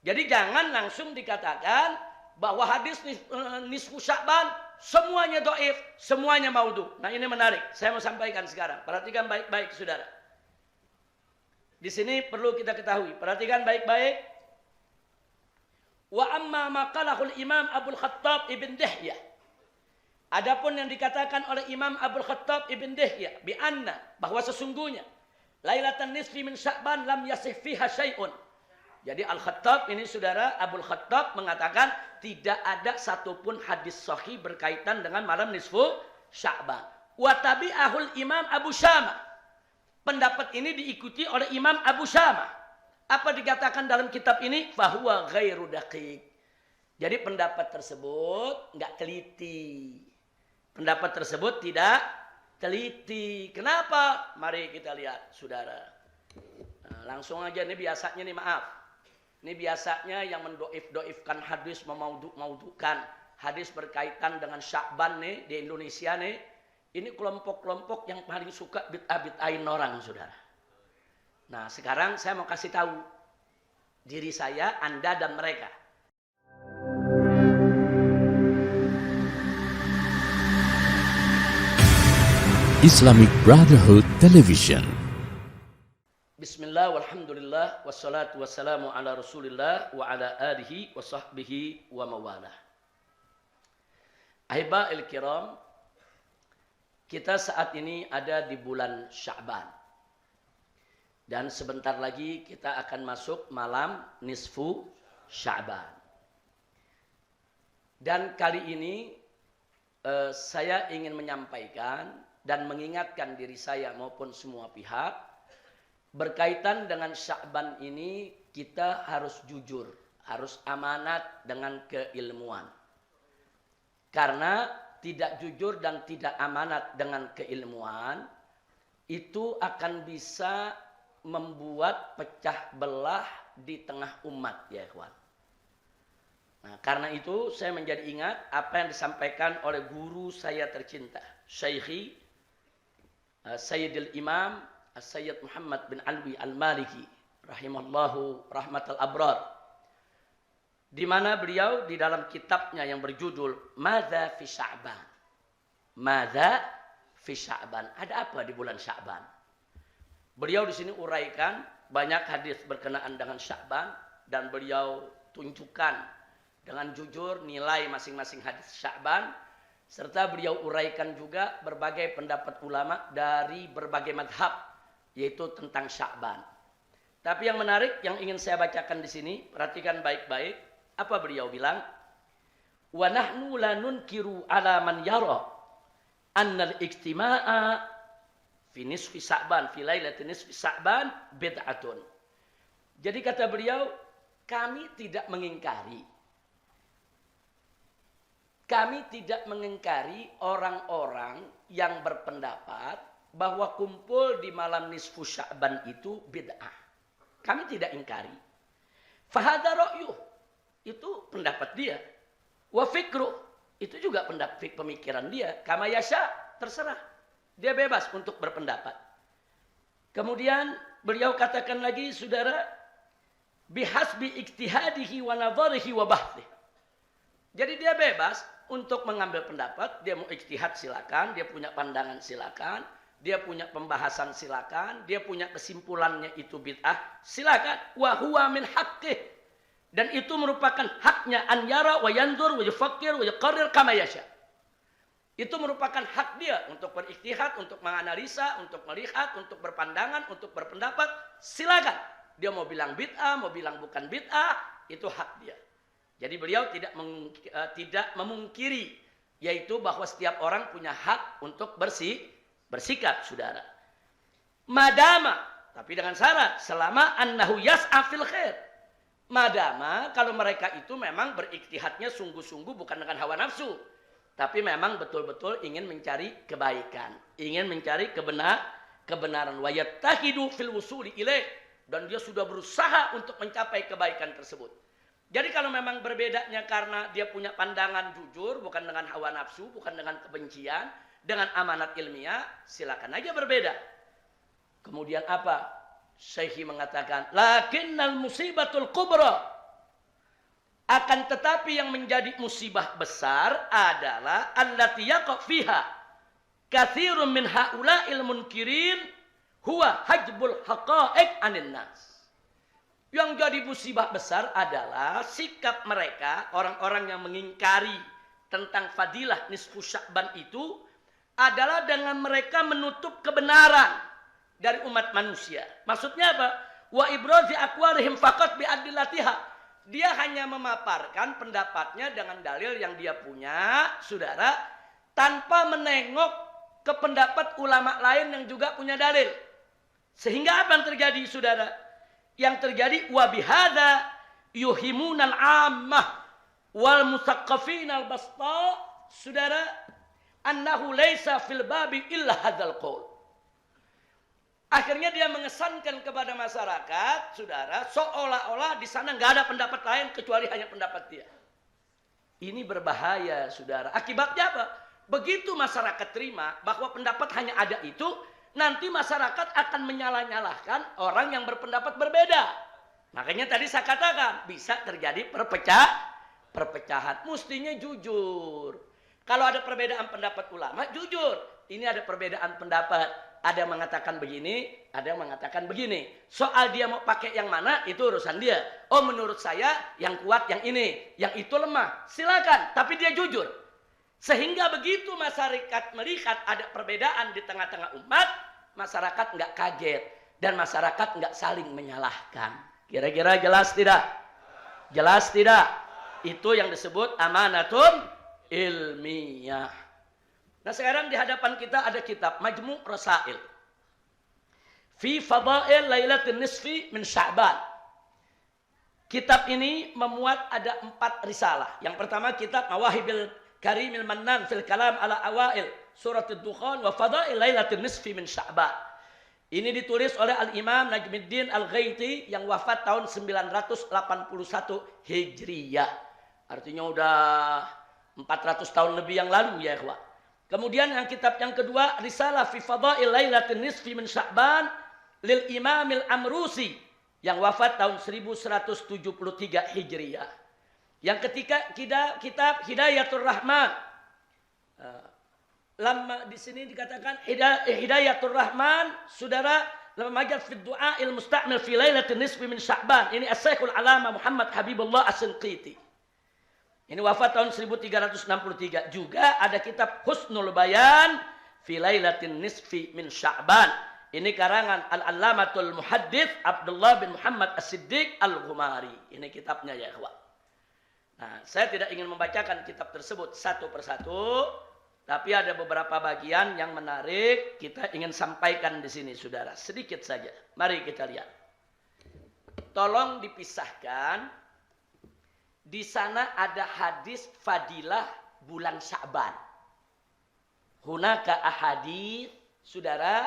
Jadi jangan langsung dikatakan bahwa hadis nisfu Sya'ban semuanya dhaif, semuanya maudhu. Nah, ini menarik. Saya mau sampaikan sekarang. Perhatikan baik-baik, saudara. Di sini perlu kita ketahui. Perhatikan baik-baik. Wa amma maqalahul Imam Abdul Khattab Ibn Dihyah. Adapun yang dikatakan oleh Imam Abdul Khattab Ibn Dihyah bi anna, bahwa sesungguhnya Lailatan nisfi min Sya'ban lam yasih fiha syai'un. Jadi Al-Khattab ini, saudara, Abdul Khattab mengatakan tidak ada satupun hadis sahih berkaitan dengan malam nisfu Sya'ban. Wa tabi'ahul Imam Abu Syamah. Pendapat ini diikuti oleh Imam Abu Syamah. Apa dikatakan dalam kitab ini? Fahuwa ghairu daqiq. Jadi pendapat tersebut enggak teliti. Pendapat tersebut tidak teliti. Kenapa? Mari kita lihat, saudara. Nah, langsung aja, ini biasanya nih, maaf. Ini biasanya yang mendoif-doifkan hadis, memaudhukan hadis berkaitan dengan Sya'ban nih di Indonesia nih. Ini kelompok-kelompok yang paling suka bid'ah-bid'ahin orang, saudara. Nah, sekarang saya mau kasih tahu diri saya, Anda, dan mereka. Islamic Brotherhood Television. Bismillah, walhamdulillah, wassalatu wassalamu ala rasulillah wa ala alihi wa sahbihi wa mawalah. Ahiba'il kiram, kita saat ini ada di bulan Sya'ban. Dan sebentar lagi kita akan masuk malam nisfu Sya'ban. Dan kali ini saya ingin menyampaikan dan mengingatkan diri saya maupun semua pihak, berkaitan dengan Sya'ban ini kita harus jujur, harus amanat dengan keilmuan. Karena tidak jujur dan tidak amanat dengan keilmuan itu akan bisa membuat pecah belah di tengah umat, ya ikhwan. Nah, karena itu saya menjadi ingat apa yang disampaikan oleh guru saya tercinta, Syekhi Sayyidil Imam Sayyid Muhammad bin Alwi Al-Maliki rahimallahu rahmatal abrar, di mana beliau di dalam kitabnya yang berjudul Madza fi Sya'ban. Madza fi Sya'ban. Ada apa di bulan Sya'ban? Beliau di sini uraikan banyak hadis berkenaan dengan Sya'ban dan beliau tunjukkan dengan jujur nilai masing-masing hadis Sya'ban, serta beliau uraikan juga berbagai pendapat ulama dari berbagai madhab, yaitu tentang Sya'ban. Tapi yang menarik yang ingin saya bacakan di sini, perhatikan baik-baik apa beliau bilang. Wa nahnu la nunkiru ala man yara anna al-ijtima'a fi nisfi Sya'ban, fi lailatin nisfi Sya'ban bid'atun. Jadi kata beliau, kami tidak mengingkari orang-orang yang berpendapat bahwa kumpul di malam nisfu Sya'ban itu bid'ah. Kami tidak ingkari. Fahadha ra'yuh, itu pendapat dia. Wa fikruh, itu juga pendapat pemikiran dia. Kama yasha, terserah. Dia bebas untuk berpendapat. Kemudian beliau katakan lagi, saudara, bihasbi ijtihadihi wa nadharihi wa bahthih. Jadi dia bebas untuk mengambil pendapat, dia mau ijtihad silakan, dia punya pandangan silakan. Dia punya pembahasan silakan, dia punya kesimpulannya itu bid'ah, silakan. Wa huwa min haqqih. Dan itu merupakan haknya an yara wa yanzur wa yufakkir wa yuqarrir kama yasha. Itu merupakan hak dia untuk berikhtihad, untuk menganalisa, untuk melihat, untuk berpandangan, untuk berpendapat, silakan. Dia mau bilang bid'ah, mau bilang bukan bid'ah, itu hak dia. Jadi beliau tidak memungkiri, yaitu bahwa setiap orang punya hak untuk bersikap, saudara. Madama, tapi dengan syarat, selama annahu yas'a fil khair. Madama, kalau mereka itu memang beriktihadnya sungguh-sungguh bukan dengan hawa nafsu, tapi memang betul-betul ingin mencari kebaikan, ingin mencari kebenaran. Wa yattahidu fil wusuli ilaih, dan dia sudah berusaha untuk mencapai kebaikan tersebut. Jadi kalau memang berbedanya karena dia punya pandangan jujur, bukan dengan hawa nafsu, bukan dengan kebencian, dengan amanat ilmiah, silakan aja berbeda. Kemudian apa? Syekhi mengatakan, lakinnal musibatul kubra, Akan tetapi yang menjadi musibah besar adalah allati yaqa fiha katsirun min haula'il munkirin huwa hajbul haqa'iq 'anil nas. Yang jadi musibah besar adalah sikap mereka, orang-orang yang mengingkari tentang fadilah nisfu Sya'ban itu adalah dengan mereka menutup kebenaran dari umat manusia. Maksudnya apa? Wa ibrazi aqwalihim faqat bi adillatiha. Dia hanya memaparkan pendapatnya dengan dalil yang dia punya, saudara, tanpa menengok ke pendapat ulama lain yang juga punya dalil. Sehingga apa yang terjadi, saudara? Yang terjadi wa bihadza yuhimunal ammah wal musaqqafin al basta, saudara, annahu laisa fil babi illa hadzal qaul. Akhirnya dia mengesankan kepada masyarakat, saudara, seolah-olah di sana nggak ada pendapat lain kecuali hanya pendapat dia. Ini berbahaya, saudara. Akibatnya apa? Begitu masyarakat terima bahwa pendapat hanya ada itu, nanti masyarakat akan menyalah-nyalahkan orang yang berpendapat berbeda. Makanya tadi saya katakan bisa terjadi perpecahan. Mestinya jujur. Kalau ada perbedaan pendapat ulama, jujur. Ini ada perbedaan pendapat. Ada yang mengatakan begini, ada yang mengatakan begini. Soal dia mau pakai yang mana, itu urusan dia. Oh, menurut saya yang kuat yang ini, yang itu lemah. Silakan, tapi dia jujur. Sehingga begitu masyarakat melihat ada perbedaan di tengah-tengah umat, masyarakat nggak kaget. Dan masyarakat nggak saling menyalahkan. Kira-kira jelas tidak? Jelas tidak? Itu yang disebut amanatun ilmiah. Nah sekarang di hadapan kita ada kitab Majmu' Rasail fi Fadail Lailatul Nisfi min Sya'ban. Kitab ini memuat ada 4 risalah. Yang pertama kitab Mawahibil Karimil Mannan fil Kalam ala Awail Surat Ad-Dukhan wa Fadail Lailatul Nisfi min Sya'ban. Ini ditulis oleh Al-Imam Najmuddin Al-Ghaiti yang wafat tahun 981 Hijriyah. Artinya udah 400 tahun lebih yang lalu ya ikhwah. Kemudian yang kitab yang kedua Risalah fi Fadail Lailatul Nisfi min Sya'ban lil Imamil Amrusi yang wafat tahun 1173 Hijriyah. Yang ketiga kitab Hidayatul Rahman. Lama di sini dikatakan Hidayatul Rahman, saudara, lama majal fi du'ail musta'mil fi Lailatul Nisfi min Sya'ban. Ini As-Syekhul Alama Muhammad Habibullah As-Sinqiti. Ini wafat tahun 1363. Juga ada kitab Husnul Bayan fi Lailatin Nisfi min Sya'ban. Ini karangan Al-Allamatul Muhaddits Abdullah bin Muhammad As-Siddiq Al-Ghumari. Ini kitabnya ya ikhwah. Nah, saya tidak ingin membacakan kitab tersebut satu persatu, tapi ada beberapa bagian yang menarik kita ingin sampaikan di sini, saudara. Sedikit saja. Mari kita lihat. Tolong dipisahkan. Di sana ada hadis fadilah bulan Sya'ban. Hunaka ahadits, saudara,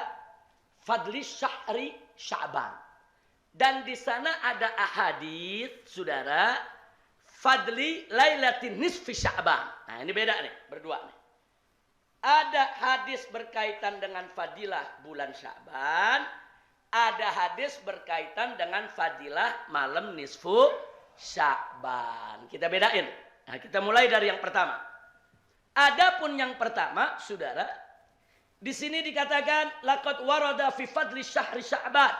fadli syahri Sya'ban. Dan di sana ada ahadits, saudara, fadli lailatin nisfi Sya'ban. Nah, ini beda nih, berdua nih. Ada hadis berkaitan dengan fadilah bulan Sya'ban, ada hadis berkaitan dengan fadilah malam nisfu Sya'ban. Kita bedain. Nah, kita mulai dari yang pertama. Adapun yang pertama, saudara, di sini dikatakan laqad warada fi fadli syahri Sya'ban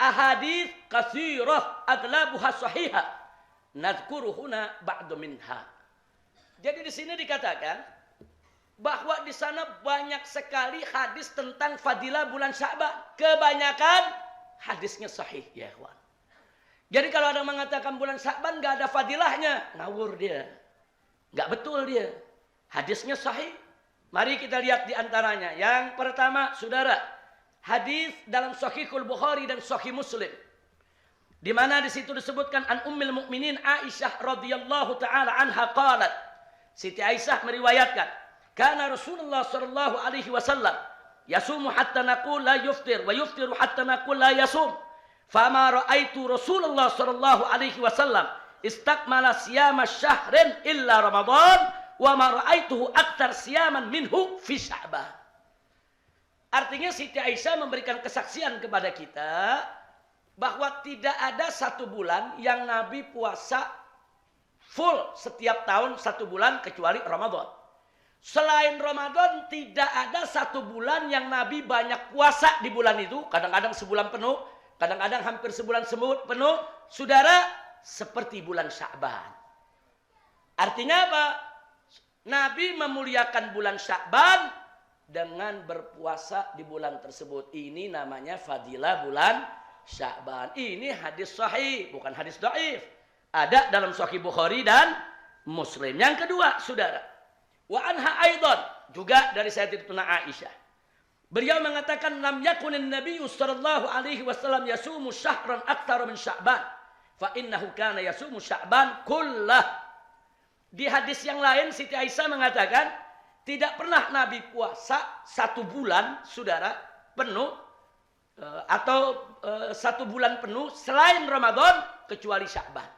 ahadits katsirah aglabuha sahihah. Nadhkuru huna ba'du minha. Jadi di sini dikatakan bahwa di sana banyak sekali hadis tentang fadilah bulan Sya'ban. Kebanyakan hadisnya sahih, ya ikhwan. Jadi kalau ada yang mengatakan bulan Sya'ban nggak ada fadilahnya, ngawur dia. Nggak betul dia. Hadisnya sahih. Mari kita lihat di antaranya. Yang pertama, saudara, hadis dalam Sahihul Bukhari dan Sahih Muslim. Di mana di situ disebutkan an Ummul Mukminin Aisyah radhiyallahu taala anha qalat. Siti Aisyah meriwayatkan, kana Rasulullah sallallahu alaihi wasallam yasumu hatta naqul la yuftir wa yuftiru hatta naqul la yasum. Fama ra'aitu Rasulullah sallallahu alaihi wasallam istakmala siyama syahrin illa Ramadan wa ma ra'aituhu aktsar siyaman minhu fi Sya'ban. Artinya Siti Aisyah memberikan kesaksian kepada kita bahwa tidak ada satu bulan yang Nabi puasa full setiap tahun 1 bulan kecuali Ramadan. Selain Ramadan tidak ada 1 bulan yang Nabi banyak puasa di bulan itu. Kadang-kadang sebulan penuh, kadang-kadang hampir sebulan penuh. Saudara, seperti bulan Sya'ban. Artinya apa? Nabi memuliakan bulan Sya'ban dengan berpuasa di bulan tersebut. Ini namanya fadilah bulan Sya'ban. Ini hadis sahih, bukan hadis dhaif. Ada dalam Sahih Bukhari dan Muslim. Yang kedua, saudara. Wa anha aidan, juga dari Sayyidatuna Aisyah. Beliau mengatakan lam yakunin Nabi sallallahu alaihi wasallam yasumu syahran aktsara min Sya'ban. Fa innahu kana yasumu Sya'ban kullah. Di hadis yang lain Siti Aisyah mengatakan tidak pernah Nabi puasa 1 bulan, saudara, penuh atau 1 bulan penuh selain Ramadan kecuali Sya'ban.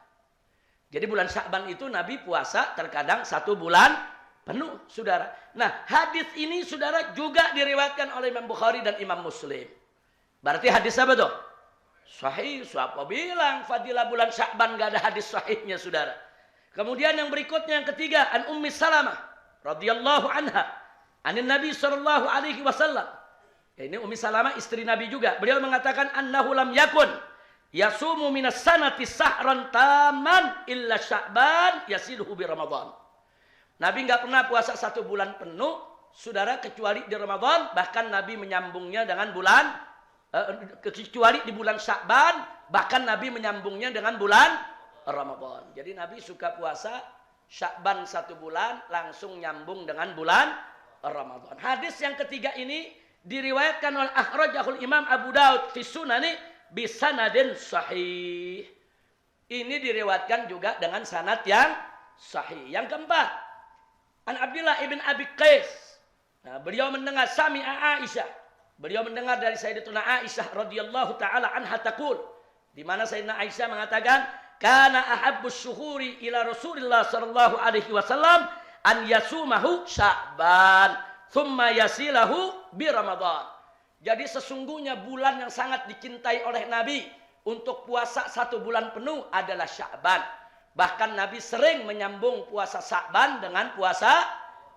Jadi bulan Sya'ban itu Nabi puasa terkadang 1 bulan penuh, saudara. Nah, hadis ini, saudara, juga diriwayatkan oleh Imam Bukhari dan Imam Muslim. Berarti hadis apa tuh? Sahih. Siapa bilang fadilah bulan Sya'ban gak ada hadis sahihnya, saudara? Kemudian yang berikutnya, yang ketiga, an Ummi Salamah radhiyallahu anha, anin Nabi sallallahu alaihi wasallam. Ini Ummi Salamah istri Nabi juga. Beliau mengatakan annahu lam yakun yasumu minas sanati sahran taman illa Sya'ban yasiluhu bi Ramadan. Nabi nggak pernah puasa 1 bulan penuh, saudara, kecuali di Ramadan. Bahkan Nabi menyambungnya dengan bulan, kecuali di bulan Sya'ban. Bahkan Nabi menyambungnya dengan bulan Ramadan. Jadi Nabi suka puasa Sya'ban 1 bulan, langsung nyambung dengan bulan Ramadan. Hadis yang ketiga ini diriwayatkan oleh akhrajahul Imam Abu Daud fi Sunani bi sanadin sahih. Ini diriwayatkan juga dengan sanad yang sahih. Yang keempat, an Abdullah ibn Abi Qais. Nah, beliau mendengar sami'a Aisyah. Beliau mendengar dari Sayyidatuna Aisyah radhiyallahu taala anha taqul, di mana Sayyidina Aisyah mengatakan, kana ahabbus syuhuri ila Rasulillah sallallahu alaihi wasallam an yasumahu Sya'ban, thumma yasilahu bi Ramadan. Jadi sesungguhnya bulan yang sangat dicintai oleh Nabi untuk puasa 1 bulan penuh adalah Sya'ban. Bahkan Nabi sering menyambung puasa Sya'ban dengan puasa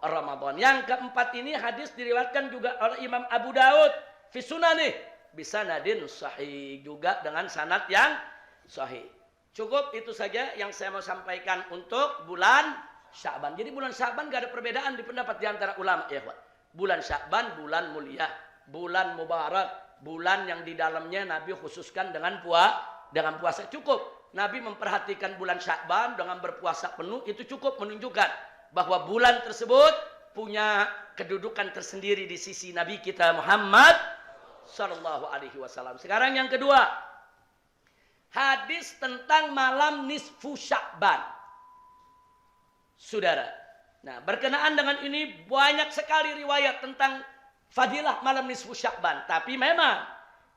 Ramadan. Yang keempat ini hadis diriwayatkan juga oleh Imam Abu Daud fi Sunani bisanadin sahih, juga dengan sanad yang sahih. Cukup itu saja yang saya mau sampaikan untuk bulan Sya'ban. Jadi bulan Sya'ban gak ada perbedaan di pendapat di antara ulama, ya, Pak. Bulan Sya'ban bulan mulia, bulan mubarak, bulan yang di dalamnya Nabi khususkan dengan puasa. Cukup Nabi memperhatikan bulan Sya'ban dengan berpuasa penuh, itu cukup menunjukkan bahwa bulan tersebut punya kedudukan tersendiri di sisi Nabi kita Muhammad sallallahu alaihi wasallam. Sekarang yang kedua, hadis tentang malam nisfu Sya'ban. Saudara, nah berkenaan dengan ini banyak sekali riwayat tentang fadilah malam nisfu Sya'ban. Tapi memang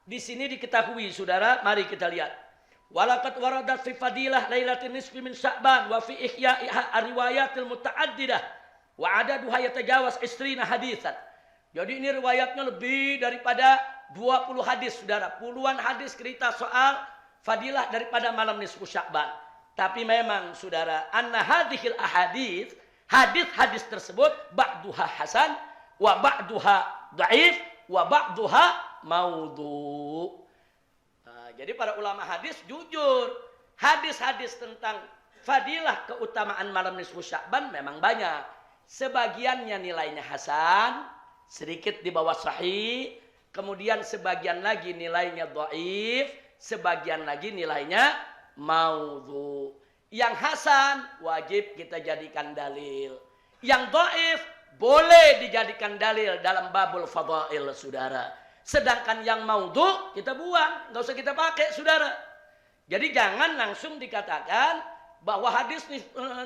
di sini diketahui, saudara, mari kita lihat. Walaqad waradat fi fadilah lailatin nisfi min Sya'ban wa fi ihya'iha riwayatil muta'addidah wa adaduha yatajawaz 20 hadisan. Jadi ini riwayatnya lebih daripada 20 hadis, saudara. Puluhan hadis cerita soal fadilah daripada malam nisfu Sya'ban. Tapi memang, saudara, anna hadhil ahadits, hadis-hadis tersebut ba'duha hasan wa ba'duha dhaif wa ba'duha maudhu'. Jadi para ulama hadis jujur, hadis-hadis tentang fadilah keutamaan malam nisfu Sya'ban memang banyak. Sebagiannya nilainya hasan, sedikit di bawah sahih, kemudian sebagian lagi nilainya dhaif, sebagian lagi nilainya maudhu'. Yang hasan wajib kita jadikan dalil. Yang dhaif boleh dijadikan dalil dalam babul fadail, saudara. Sedangkan yang maudhu' kita buang, nggak usah kita pakai, saudara. Jadi jangan langsung dikatakan bahwa hadis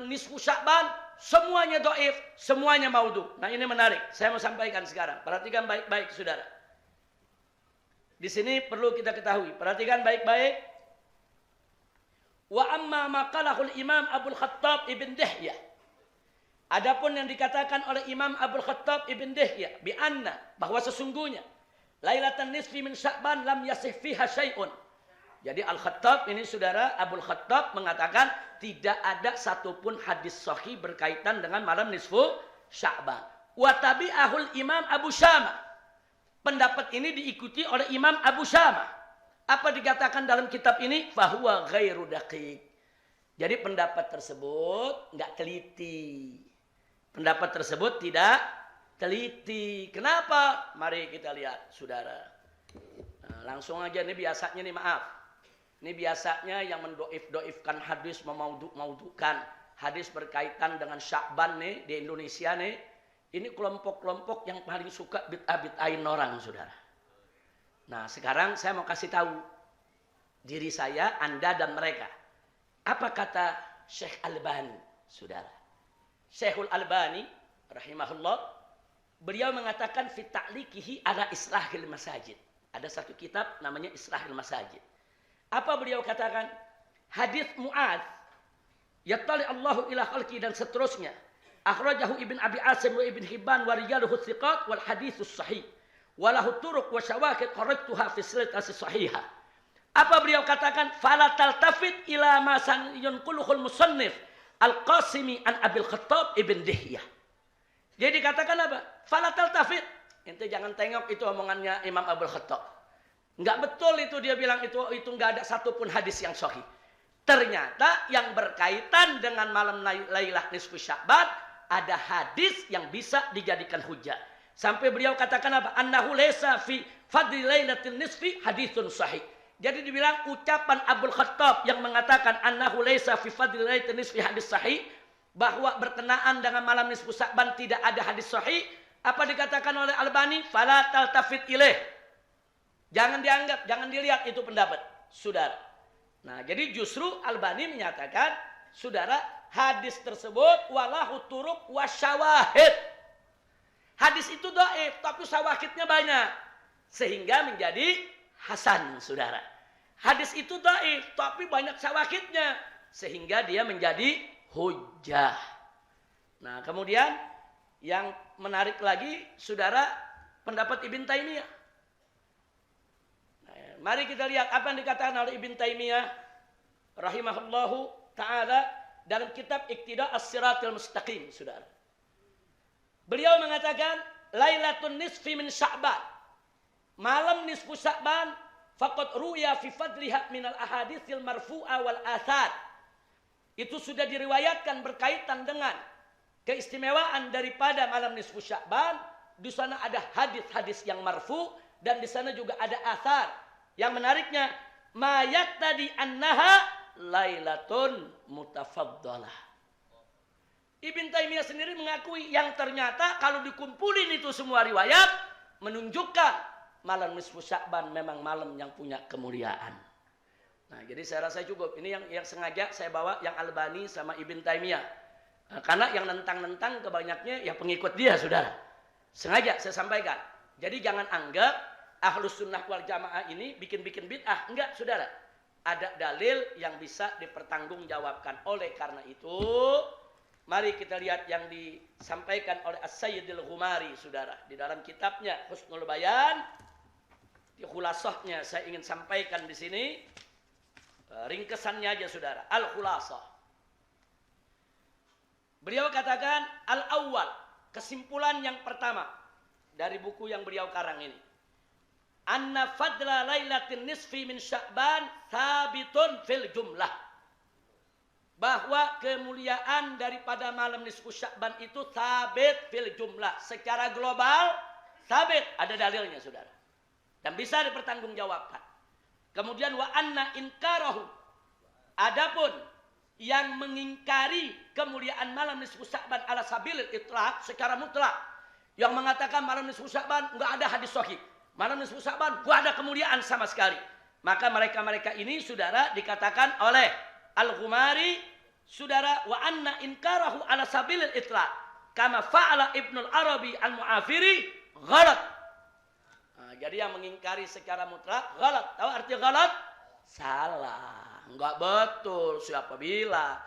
nisfu Sya'ban semuanya dhaif, semuanya maudhu'. Nah, ini menarik. Saya mau sampaikan sekarang. Perhatikan baik-baik, saudara. Di sini perlu kita ketahui. Perhatikan baik-baik. Wa amma maqalahul Imam Abdul Khattab ibn Dihyah. Adapun yang dikatakan oleh Imam Abdul Khattab ibn Dihyah bi anna, bahwa sesungguhnya Lailatan nisfi min Sya'ban lam yasih fiha syai'un. Jadi Al-Khattab ini, saudara, Abdul Khattab mengatakan tidak ada satupun hadis sahih berkaitan dengan malam nisfu Sya'ban. Wa tabi'ahul Imam Abu Syamah. Pendapat ini diikuti oleh Imam Abu Syamah. Apa dikatakan dalam kitab ini? Fahuwa ghairu daqiq. Jadi pendapat tersebut enggak teliti. Pendapat tersebut tidak teliti. Kenapa? Mari kita lihat, saudara. Nah, langsung aja nih biasanya nih, maaf. Ini biasanya yang mendoif-doifkan hadis, memaudukan hadis berkaitan dengan Sya'ban nih di Indonesia nih. Ini kelompok-kelompok yang paling suka bid'ah-bid'ahin orang, saudara. Nah, sekarang saya mau kasih tahu diri saya, Anda dan mereka. Apa kata Syekh Albani, saudara? Syekhul Albani rahimahullah, beliau mengatakan fi ta'liqihi ala islahil masajid. Ada satu kitab namanya Islahil Masajid. Apa beliau katakan? Hadis Mu'adz, yattali Allahu ila khalqi dan seterusnya. Akhrajahu Ibn Abi Asim wa Ibn Hibban wa rijaluhu thiqat wal haditsus sahih. Walahu turuq wa syawahid kharajtuha fi silsilati sahihah. Apa beliau katakan? Fala taltafit ila ma yanquluhul musannif Al-Qasimi an Abil Khattab Ibn Dihyah. Jadi katakan apa? Fala taltafit. Ente jangan tengok itu omongannya Imam Abul Khattab. Enggak betul itu dia bilang itu enggak ada satupun hadis yang sahih. Ternyata yang berkaitan dengan malam Lailah Nisfu Sya'ban ada hadis yang bisa dijadikan hujah. Sampai beliau katakan apa? Annahu laysa fi fadli lailatul nisfi haditsun sahih. Jadi dibilang ucapan Abul Khattab yang mengatakan annahu laysa fi fadli lailatul nisfi hadis sahih, bahwa berkenaan dengan malam nisfu Sya'ban tidak ada hadis sahih. Apa dikatakan oleh Albani? Fala taltafit ilaih. Jangan dianggap, jangan dilihat itu pendapat, saudara. Nah, jadi justru Albani menyatakan, saudara, hadis tersebut walahu turuq wasyawahid. Hadis itu dhaif, tapi syawahidnya banyak. Sehingga menjadi hasan, saudara. Hadis itu dhaif, tapi banyak syawahidnya. Sehingga dia menjadi hujjah. Nah, kemudian yang menarik lagi, saudara, pendapat Ibn Taimiyah. Mari kita lihat apa yang dikatakan oleh Ibn Taimiyah rahimahullahu ta'ala dalam kitab Iqtida As-Siratil Mustaqim, saudara. Beliau mengatakan, Lailatun nisfi min Sya'ban. Malam nisfu Sya'ban, faqad ruya fi fadliha minal ahaditsil marfu'a wal athar. Itu sudah diriwayatkan berkaitan dengan keistimewaan daripada malam nisfu Sya'ban. Di sana ada hadis-hadis yang marfu dan di sana juga ada athar. Yang menariknya, mayat tadi annaha lailatun mutafaddalah. Ibn Taimiyah sendiri mengakui yang ternyata kalau dikumpulin itu semua riwayat menunjukkan malam nisfu Sya'ban memang malam yang punya kemuliaan. Nah, jadi saya rasa cukup. Ini yang sengaja saya bawa yang Albani sama Ibn Taimiyah. Karena yang nentang-nentang kebanyaknya ya pengikut dia, saudara. Sengaja saya sampaikan. Jadi jangan anggap Ahlus Sunnah wal Jamaah ini bikin-bikin bid'ah. Enggak, saudara. Ada dalil yang bisa dipertanggungjawabkan. Oleh karena itu, mari kita lihat yang disampaikan oleh As-Sayyidil Ghumari, saudara. Di dalam kitabnya Husnul Bayan, di khulasahnya saya ingin sampaikan di sini. Ringkesannya aja, saudara. Al-Khulasah. Beliau katakan, al-awwal, kesimpulan yang pertama dari buku yang beliau karang ini. Anna fadla lailatin nisfi min Sya'ban thabitun fil jumlah. Bahwa kemuliaan daripada malam nisfu Sya'ban itu thabit fil jumlah. Secara global, thabit. Ada dalilnya, saudara. Dan bisa dipertanggungjawabkan. Kemudian wa anna inkarahu. Adapun yang mengingkari kemuliaan malam nisfu Sya'ban ala sabilil itlaq secara mutlak. Yang mengatakan malam nisfu Sya'ban enggak ada hadis sahih. Malam nisfu Sya'ban enggak ada kemuliaan sama sekali. Maka mereka-mereka ini, saudara, dikatakan oleh Al-Ghumari, saudara, wa anna inkarahu ala sabilil itlaq kama fa'ala Ibnul Arabi Al-Mu'afiri ghalat. Nah, jadi yang mengingkari secara mutlak ghalat. Tahu arti ghalat? Salah. Enggak betul. Siapa bilang?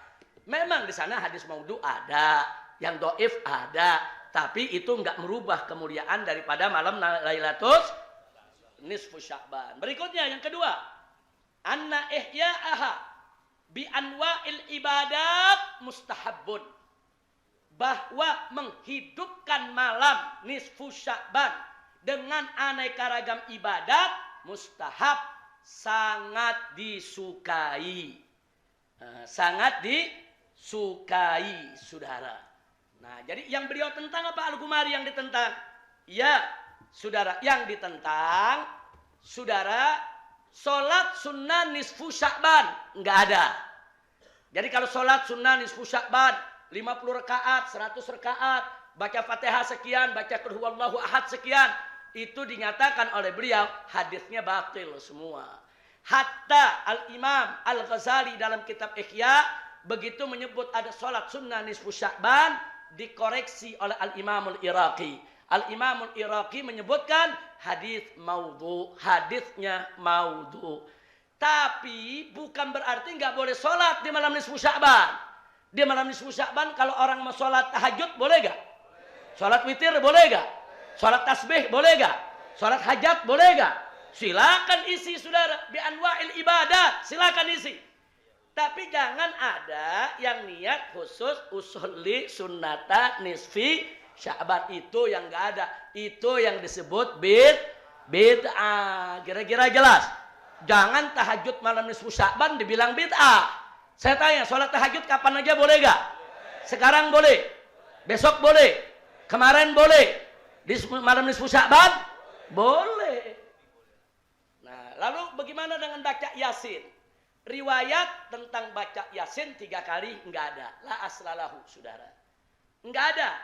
Memang di sana hadis maudhu ada, yang dhaif ada, tapi itu enggak merubah kemuliaan daripada malam Lailatul nisfu Sya'ban. Berikutnya yang kedua, anna ihya'aha, bi anwa'il ibadat mustahabbun. Bahwa menghidupkan malam nisfu Sya'ban dengan aneka ragam ibadat mustahab, sangat disukai. Sangat disukai, saudara. Nah, jadi yang beliau tentang apa Al-Ghumari yang ditentang? Ya, saudara, yang ditentang, saudara, sholat sunnah nisfu Sya'ban nggak ada. Jadi kalau sholat sunnah nisfu Sya'ban 50 rakaat, 100 rakaat, baca Fatihah sekian, baca Qul huwallahu ahad sekian, itu dinyatakan oleh beliau hadisnya batil semua. Hatta Al-Imam Al-Ghazali dalam kitab Ihya begitu menyebut ada sholat sunnah nisfu Sya'ban, dikoreksi oleh Al-Imam Al-Iraqi. Al-Imam Al-Iraqi menyebutkan hadis maudhu, hadisnya maudhu. Tapi bukan berarti nggak boleh sholat di malam nisfu Sya'ban. Di malam nisfu Sya'ban kalau orang mau sholat tahajud boleh nggak? Sholat witir boleh nggak? Sholat tasbih boleh nggak? Sholat hajat boleh nggak? Silakan isi, saudara, bi anwa'il ibadat, silakan isi. Tapi jangan ada yang niat khusus usolli sunnata nisfi Sya'ban, itu yang enggak ada. Itu yang disebut bid'ah. Kira-kira jelas? Jangan tahajud malam nisfu Sya'ban dibilang bid'ah. Saya tanya, sholat tahajud kapan aja boleh enggak? Sekarang boleh. Besok boleh. Kemarin boleh. Di malam nisfu Sya'ban boleh. Lalu bagaimana dengan baca Yasin? Riwayat tentang baca Yasin 3 kali enggak ada. La aslalahu, saudara. Enggak ada.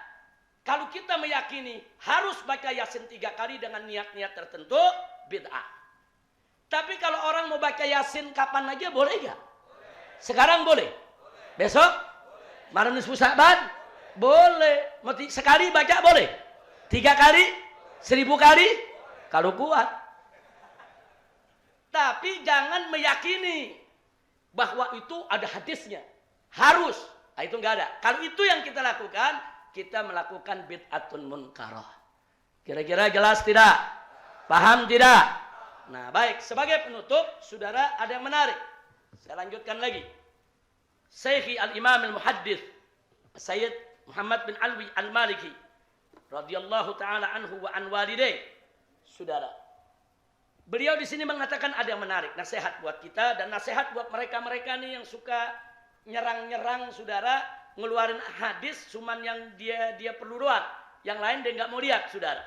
Kalau kita meyakini harus baca Yasin 3 kali dengan niat-niat tertentu, bid'ah. Tapi kalau orang mau baca Yasin kapan aja boleh enggak? Sekarang boleh? Besok? Malam nisfu Sya'ban? Boleh. Mau sekali baca boleh? 3 kali? 1000 kali? Kalau kuat. Tapi jangan meyakini bahwa itu ada hadisnya. Harus. Nah, itu enggak ada. Kalau itu yang kita lakukan, kita melakukan bid'atun munkarah. Kira-kira jelas tidak? Paham tidak? Nah, baik. Sebagai penutup, saudara, ada yang menarik. Saya lanjutkan lagi. Syekhi al-Imam al-Muhaddits Sayyid Muhammad bin Alwi al-Maliki radhiyallahu taala anhu wa an walidayh. Saudara, beliau di sini mengatakan ada yang menarik, nasihat buat kita dan nasihat buat mereka-mereka nih yang suka nyerang-nyerang, saudara, ngeluarin hadis cuman yang dia perlu doang, yang lain dia nggak mau lihat, saudara.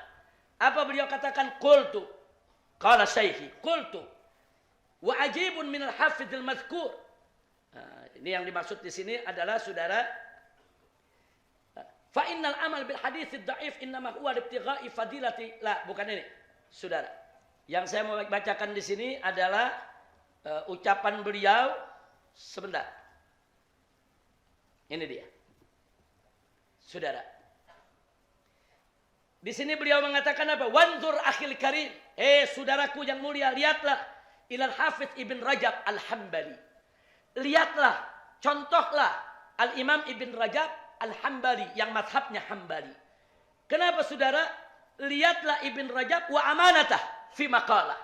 Apa beliau katakan? Qultu, qala syekhi, qultu wa ajibun min al-hafidhil madhkur. Nah, ini yang dimaksud di sini adalah, saudara, fa innal amal bil hadits dhaif innama huwa libtigha'i fadilati. La, bukan ini, saudara. Yang saya mau bacakan di sini adalah ucapan beliau. Sebentar. Ini dia. Saudara. Di sini beliau mengatakan apa? Wanzur akhil karim. Saudaraku yang mulia, lihatlah ilal Hafidz Ibn Rajab Al-Hambali. Lihatlah, contohlah Al-Imam Ibn Rajab Al-Hambali yang mazhabnya Hambali. Kenapa, saudara? Lihatlah Ibn Rajab wa amanatah fi maqalah.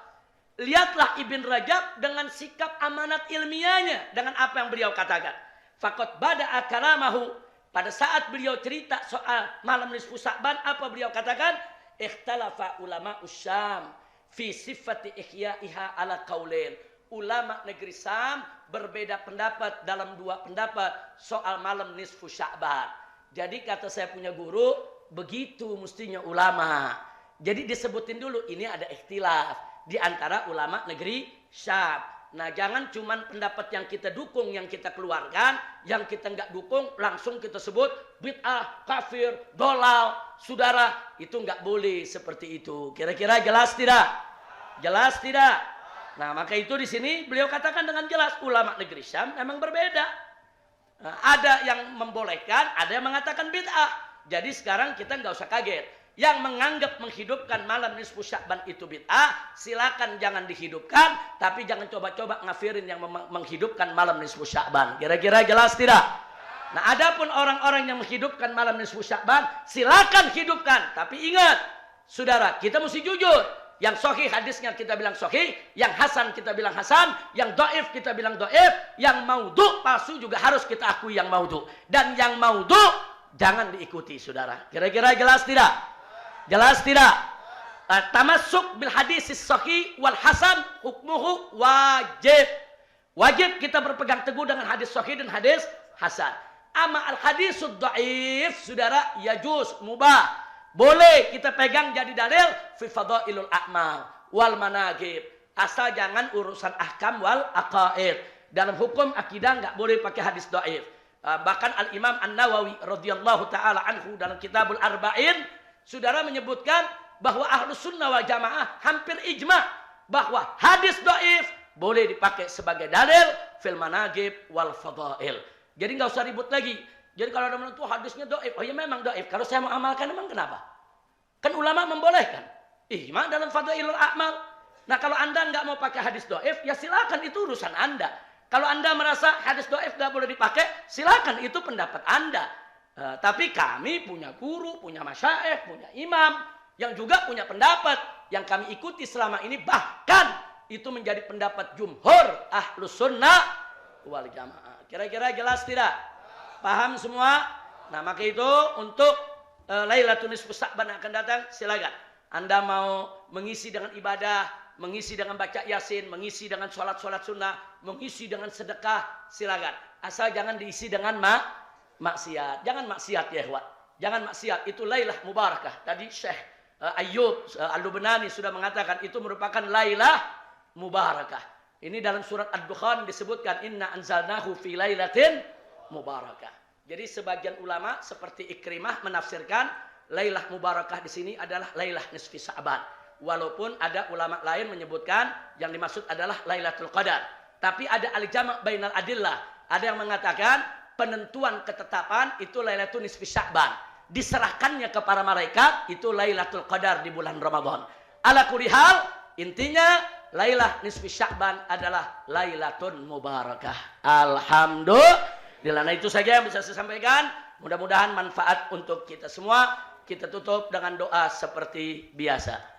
Lihatlah Ibn Rajab dengan sikap amanat ilmiahnya, dengan apa yang beliau katakan. Faqad bada'a kalamahu, pada saat beliau cerita soal malam nisfu Sya'ban, apa beliau katakan? Ikhtalafa ulama Syam fi sifati ihya'iha ala qaulain. Ulama negeri Syam berbeda pendapat dalam 2 pendapat soal malam nisfu Sya'ban. Jadi kata saya punya guru, begitu mestinya ulama. Jadi disebutin dulu, ini ada ikhtilaf di antara ulama negeri Syam. Nah, jangan cuman pendapat yang kita dukung, yang kita keluarkan, yang kita nggak dukung, langsung kita sebut bid'ah, kafir, dolal. Saudara, itu nggak boleh seperti itu. Kira-kira jelas tidak? Jelas tidak? Nah, maka itu di sini beliau katakan dengan jelas, ulama negeri Syam memang berbeda. Nah, ada yang membolehkan, ada yang mengatakan bid'ah. Jadi sekarang kita nggak usah kaget. Yang menganggap menghidupkan malam nisfu Sya'ban itu bid'ah, silakan jangan dihidupkan, tapi jangan coba-coba ngafirin yang menghidupkan malam nisfu Sya'ban. Kira-kira jelas tidak? Nah, adapun orang-orang yang menghidupkan malam nisfu Sya'ban, silakan hidupkan, tapi ingat, saudara, kita mesti jujur. Yang sahih hadisnya kita bilang sahih, yang hasan kita bilang hasan, yang dhaif kita bilang dhaif, yang maudhu palsu juga harus kita akui yang maudhu. Dan yang maudhu jangan diikuti, saudara. Kira-kira jelas tidak? Jelas tidak? Tamassuk bil hadis sahih wal hasan hukmuhu wajib. Wajib kita berpegang teguh dengan hadis sahih dan hadis hasan. Ama al hadisud dhaif, saudara, yajuz, mubah. Boleh kita pegang jadi dalil fi fadailul a'mal wal manaqib. Asal jangan urusan ahkam wal aqaid. Dalam hukum akidah enggak boleh pakai hadis dhaif. Bahkan Al-Imam An-Nawawi radhiyallahu taala anhu dalam Kitabul Arba'in, saudara, menyebutkan bahwa Ahlus Sunnah wal Jamaah hampir ijma bahwa hadis dhaif boleh dipakai sebagai dalil fil manaqib wal fadail. Jadi enggak usah ribut lagi. Jadi kalau ada menentu hadisnya dhaif, oh ya memang dhaif. Kalau saya mau amalkan memang kenapa? Kan ulama membolehkan. Ijma dalam fadailul a'mal. Nah, kalau Anda enggak mau pakai hadis dhaif, ya silakan, itu urusan Anda. Kalau Anda merasa hadis dhaif enggak boleh dipakai, silakan, itu pendapat Anda. Tapi kami punya guru, punya masyayikh, punya imam yang juga punya pendapat yang kami ikuti selama ini, bahkan itu menjadi pendapat jumhur Ahlus Sunnah wal Jamaah. Kira-kira jelas tidak? Paham semua? Nah, maka itu untuk Lailatul Nisfu Sya'ban akan datang, silakan. Anda mau mengisi dengan ibadah, mengisi dengan baca Yasin, mengisi dengan sholat-sholat sunnah, mengisi dengan sedekah, silakan. Asal jangan diisi dengan maksiat. Jangan maksiat ya, ikhwan. Jangan maksiat. Itu Lailah Mubarakah. Tadi Syekh Ayyub Al-Lubnani sudah mengatakan itu merupakan Lailah Mubarakah. Ini dalam surat Ad-Dukhan disebutkan inna anzalnahu fi lailatin mubarakah. Jadi sebagian ulama seperti Ikrimah menafsirkan Lailah Mubarakah di sini adalah Lailah Nisfi Sya'ban. Walaupun ada ulama lain menyebutkan yang dimaksud adalah Lailatul Qadar. Tapi ada al-jama' bainal adillah. Ada yang mengatakan penentuan ketetapan itu Lailatul Nisfi Sya'ban. Diserahkannya ke para malaikat itu Lailatul Qadar di bulan Ramadan. Ala kulli hal, intinya Lailah Nisfi Sya'ban adalah Lailatul Mubarakah. Alhamdulillah. Nah, itu saja yang bisa saya sampaikan. Mudah-mudahan manfaat untuk kita semua. Kita tutup dengan doa seperti biasa.